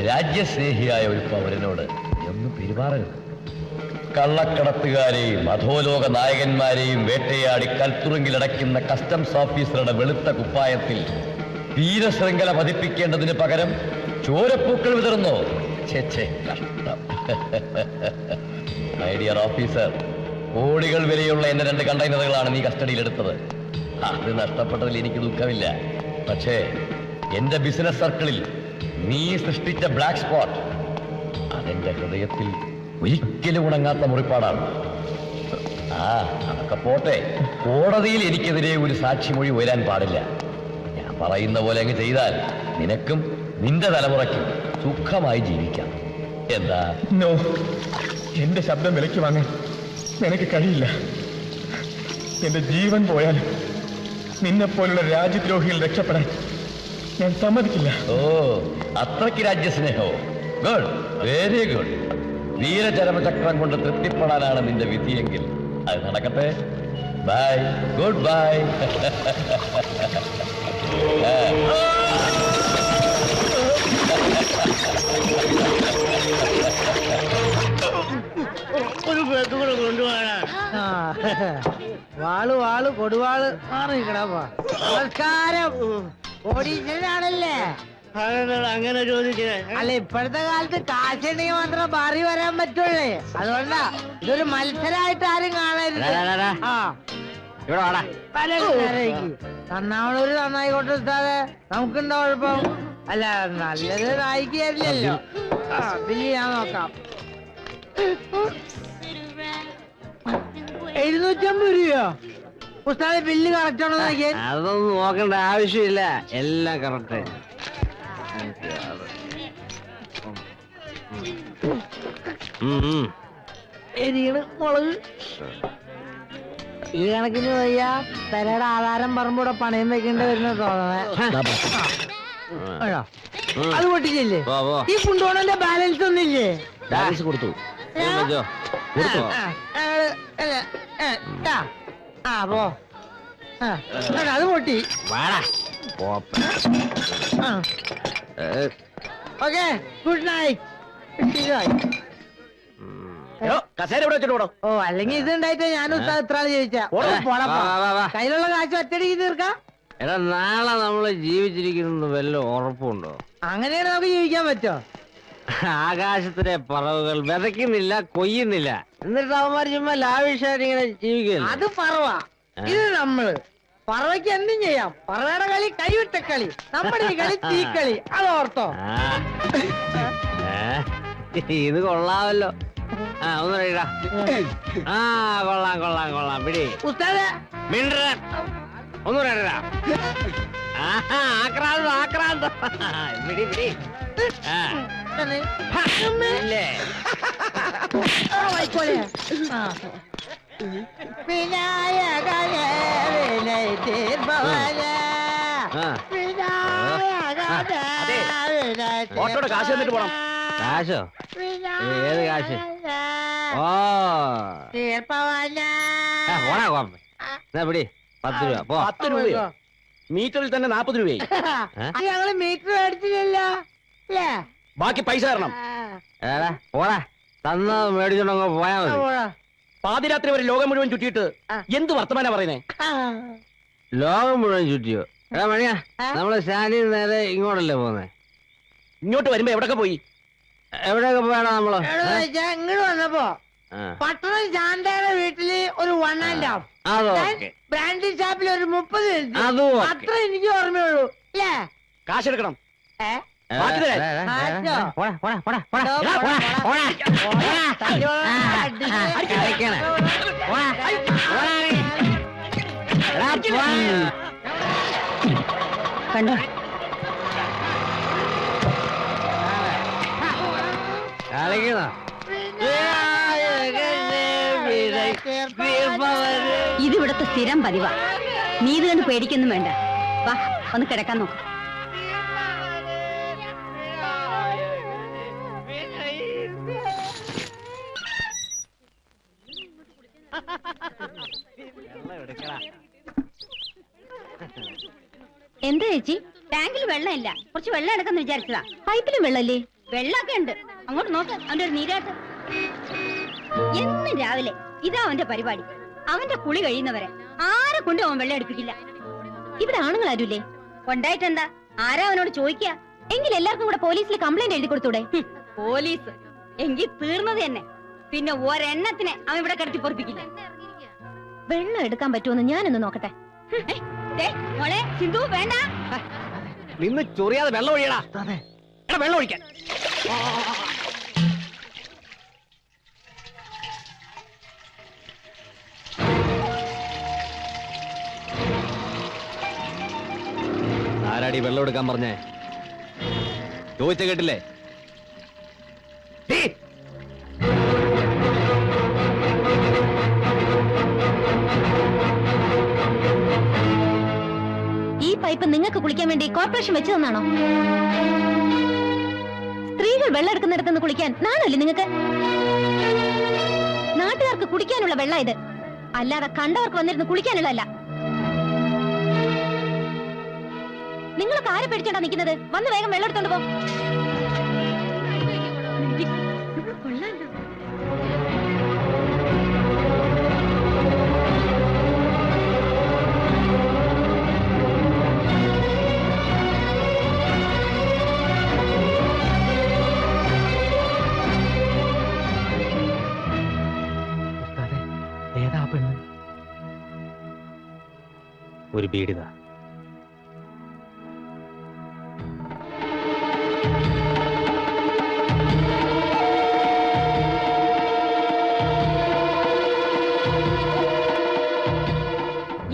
രാജ്യസ്നേഹിയായ ഒരു പൗരനോട് ഒന്നും പെരുമാറരുത്. കള്ളക്കടത്തുകാരെയും അധോലോക നായകന്മാരെയും വേട്ടയാടി കൽത്തുറുങ്കിലടയ്ക്കുന്ന കസ്റ്റംസ് ഓഫീസറുടെ വെളുത്ത കുപ്പായത്തിൽ വീരശൃംഖല പതിപ്പിക്കേണ്ടതിന് പകരം ചോരപ്പൂക്കൾ വിതർന്നോ? കഷ്ടം. മൈ ഡിയർ ഓഫീസർ, കോടികൾ വിലയുള്ള എന്റെ 2 കണ്ടെയ്നറുകളാണ് നീ കസ്റ്റഡിയിലെടുത്തത്. അത് നഷ്ടപ്പെട്ടതിൽ എനിക്ക് ദുഃഖമില്ല. പക്ഷേ എന്റെ ബിസിനസ് സർക്കിളിൽ നീ സൃഷ്ടിച്ച ബ്ലാക്ക് സ്പോട്ട് അതെന്റെ ഹൃദയത്തിൽ ഒരിക്കലും ഉണങ്ങാത്ത മുറിപ്പാടാണ്. അതൊക്കെ പോട്ടെ, കോടതിയിൽ എനിക്കെതിരെ ഒരു സാക്ഷിമൊഴി ഉയരാൻ പാടില്ല. ഞാൻ പറയുന്ന പോലെ അങ്ങ് ചെയ്താൽ നിനക്കും നിന്റെ തലമുറയ്ക്കും സുഖമായി ജീവിക്കാം. എന്താ? നോ, എന്റെ ശബ്ദം വിലയ്ക്ക് വാങ്ങാൻ നിനക്ക് കഴിയില്ല. എന്റെ ജീവൻ പോയാലും നിന്നെപ്പോലുള്ള രാജ്യദ്രോഹികൾ രക്ഷപ്പെടാൻ ഞാൻ സമ്മതിക്കില്ല. ഓ, അത്രയ്ക്ക് രാജ്യസ്നേഹോ? Good, very good. വീരചരമചക്രം കൊണ്ട് തൃപ്തിപ്പെടാനാണ് നിന്റെ വിധിയെങ്കിൽ അത് നടക്കട്ടെ. Bye, good bye. ഒരു പേക്ക് കൂടെ കൊണ്ടുപോകാനാ. വാള് വാള് കൊടുവാള് മാറിക്കടാ. നമസ്കാരം. ഓഡീഷനാണല്ലേ? അങ്ങനെ ചോദിച്ചേ. അല്ല, ഇപ്പോഴത്തെ കാലത്ത് കാശുണ്ടെങ്കിൽ മാത്രം മാറി വരാൻ പറ്റുള്ളേ. അതുകൊണ്ടാ ഇതൊരു മത്സരമായിട്ട് ആരും കാണരുത്. നന്നാവണൊരു നന്നായിക്കോട്ടെ ഉസ്താദേ, നമുക്കുണ്ടോ കുഴപ്പം? അല്ല, നല്ലത് നായികയല്ലോ. ബില്ല് ഞാൻ നോക്കാം. 750 രൂപയോ? ഉസ്താദെ, ബില്ല് കറക്റ്റ് ആണോ നോക്കിയാൽ? അതൊന്നും നോക്കേണ്ട ആവശ്യമില്ല, എല്ലാം കറക്റ്റ്. എരിയണ് മുളക് ഈ കണക്കിന് വയ്യ. പെരയുടെ ആധാരം പറമ്പൂടെ പണയം വെക്കേണ്ടി വരുന്ന തോന്നണേ. അത് പൊട്ടിച്ചില്ലേ? ഈ കുണ്ടോണന്റെ ബാലൻസ് ഒന്നില്ലേ? ബാലൻസ് കൊടുത്തു. അത് പൊട്ടി. Okay, good night. ഓ, അല്ലെങ്കിൽ ഇത് ഉണ്ടായിട്ട് ഞാനും ഇത്ര ചോദിച്ചാ. കയ്യിലുള്ള കാശ് ഒറ്റടിക്ക് തീർക്കാം. എടാ, നാളെ നമ്മള് ജീവിച്ചിരിക്കുന്നത് വല്ല ഉറപ്പുണ്ടോ? അങ്ങനെയാണ് നമുക്ക് ജീവിക്കാൻ പറ്റോ? ആകാശത്തിലെ പറവുകൾ വിതയ്ക്കുന്നില്ല, കൊയ്യുന്നില്ല, എന്നിട്ട് അവന്മാർ ചുമ്മാ ലാവിഷായിട്ട് ഇങ്ങനെ ജീവിക്കില്ല. അത് പറവ, ഇത് നമ്മള്. പറവയ്ക്ക് എന്തും ചെയ്യാം. പറവയുടെ കളി കൈവിട്ട കളി, നമ്മുടെ ഈ കളി തീക്കളി. അത് ഓർത്തോ? ഇത് കൊള്ളാമല്ലോ. ഒന്ന് കഴിടാ. കൊള്ളാം കൊള്ളാം കൊള്ളാം. പിടി ഉസ്താദേ, മിണ്ടൻ. ഒന്ന് കഴിടാ. ആക്രാന്തം ആക്രാന്തം. പിടി പിടി. ഓട്ടോടെ കാശ് തന്നിട്ട് പോണം. കാശോ? ഏത് കാശ്? ഓ, പോടാ കോപ്പ. പിടി 10 രൂപ. 10 രൂപയോ? മീറ്ററിൽ തന്നെ 40 രൂപയായി. ഞങ്ങള് മീറ്റർ മേടിച്ചില്ലല്ലോ. ബാക്കി പൈസ തരണം. ഏടാ പോടാ, തന്നത് മേടിച്ചോണ്ടങ്ങ് പോയാ മതി. പാതിരാത്രി വരെ ലോകം മുഴുവൻ ചുറ്റിയിട്ട് എന്ത് വർത്തമാനാ പറയുന്നേ? ലോകം മുഴുവൻ ചുറ്റിയോ? എടാ മണിയാ, നമ്മള് സ്റ്റാൻഡിൽ നേരെ ഇങ്ങോട്ടല്ലേ പോന്നെ? ഇങ്ങോട്ട് വരുമ്പോ എവിടൊക്കെ പോയി? എവിടെയൊക്കെ പോയാടാ നമ്മള്? ഇങ്ങോട്ട് വന്നപ്പോ പട്ടണം ശാന്തയുടെ വീട്ടില് ഒരു 1 and half, ബ്രാൻഡി ഷാപ്പിൽ ഒരു 30 അത്ര എനിക്ക് ഓർമ്മയുള്ളൂ. അല്ലേ? കാശെടുക്കണം. കണ്ടോ? ഇതിവിടുത്തെ സ്ഥിരം പതിവാ. നീ ഇത് കണ്ട് പേടിക്കൊന്നും വേണ്ട. വാ, ഒന്ന് കിടക്കാൻ നോക്കാം. എന്താ ചേച്ചി? ടാങ്കിൽ വെള്ളമില്ല, കുറച്ച് വെള്ളം എടുക്കാന്ന് വിചാരിച്ചതാ. പൈപ്പിലും വെള്ളല്ലേ? വെള്ളമൊക്കെ ഉണ്ട്. അങ്ങോട്ട് നോക്ക്, അവന്റെ ഒരു നീരാട്ട്. എന്നും രാവിലെ ഇതാ അവന്റെ പരിപാടി. അവന്റെ കുളി കഴിയുന്നവരെ ആരെ കൊണ്ടും അവൻ വെള്ളം എടുപ്പിക്കില്ല. ഇവിടെ ആണുങ്ങൾ ആരുമില്ലേ? ഉണ്ടായിട്ടെന്താ? ആരാ അവനോട് ചോദിക്കുക? എങ്കിൽ എല്ലാവർക്കും കൂടെ പോലീസിൽ കംപ്ലൈന്റ് എഴുതി കൊടുത്തൂടെ? പോലീസ് എങ്കിൽ തീർന്നത് തന്നെ. പിന്നെ ഒരെണ്ണത്തിനെ അവൻ ഇവിടെ കിടത്തി പൊറപ്പിക്കില്ല. വെള്ളം എടുക്കാൻ പറ്റുമെന്ന് ഞാനൊന്ന് നോക്കട്ടെ. മോളെ സിന്ധു, വേണ്ട. നിന്ന് ചൊറിയാതെ വെള്ളം ഒഴിയടാ. വെള്ളം ഒഴിക്കാൻ. ആരാടി വെള്ളം എടുക്കാൻ പറഞ്ഞേ? ചോദിച്ച കേട്ടില്ലേ? ഈ പൈപ്പ് നിങ്ങൾക്ക് കുളിക്കാൻ വേണ്ടി കോർപ്പറേഷൻ വെച്ചു തന്നാണോ? സ്ത്രീകൾ വെള്ളം എടുക്കുന്നിടത്തുനിന്ന് കുളിക്കാൻ നാണല്ലേ നിങ്ങൾക്ക്? നാട്ടുകാർക്ക് കുടിക്കാനുള്ള വെള്ളം ഇത്, അല്ലാതെ കണ്ടവർക്ക് വന്നിരുന്ന് കുളിക്കാനുള്ളതല്ല. നിങ്ങളൊക്കെ ആരെ പേടിച്ചോണ്ടാ നിൽക്കുന്നത്? വന്ന് വേഗം വെള്ളം എടുത്തോണ്ട് പോ. ഏതാ പെണ്ണ്? ഒരു ബീഡിത.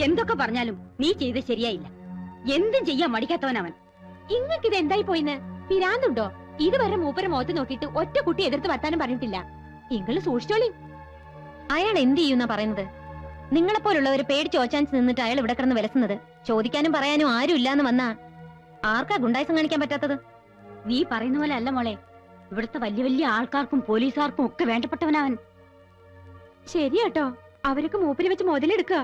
എന്തൊക്കെ പറഞ്ഞാലും നീ ചെയ്ത് ശരിയായില്ല. എന്തും ചെയ്യാൻ മടിക്കാത്തവനവൻ. ഇങ്ങക്കിത് എന്തായി പോയിന്ന്? പിരാന്തുണ്ടോ? ഇതുവരെ മൂപ്പരെ മുഖത്ത് നോക്കിയിട്ട് ഒറ്റ കുട്ടി എതിർത്ത് വർത്താനം പറഞ്ഞിട്ടില്ല. നിങ്ങൾ സൂക്ഷിച്ചോളി. അയാൾ എന്ത് ചെയ്യുന്ന പറയുന്നത്? നിങ്ങളെപ്പോലുള്ളവര് പേടിച്ച് ഓച്ചാൻസ് നിന്നിട്ട് അയാൾ ഇവിടെ കിടന്ന് വിലസുന്നത്. ചോദിക്കാനും പറയാനും ആരും ഇല്ലാന്ന് വന്നാ ആർക്കാ ഗുണ്ടായിസം കാണിക്കാൻ പറ്റാത്തത്? നീ പറയുന്ന പോലെ അല്ല മോളെ. ഇവിടുത്തെ വലിയ വലിയ ആൾക്കാർക്കും പോലീസുകാർക്കും ഒക്കെ വേണ്ടപ്പെട്ടവനവൻ. ശരിയാട്ടോ, അവരൊക്കെ മൂപ്പര് വെച്ച് മുതലെടുക്കുക.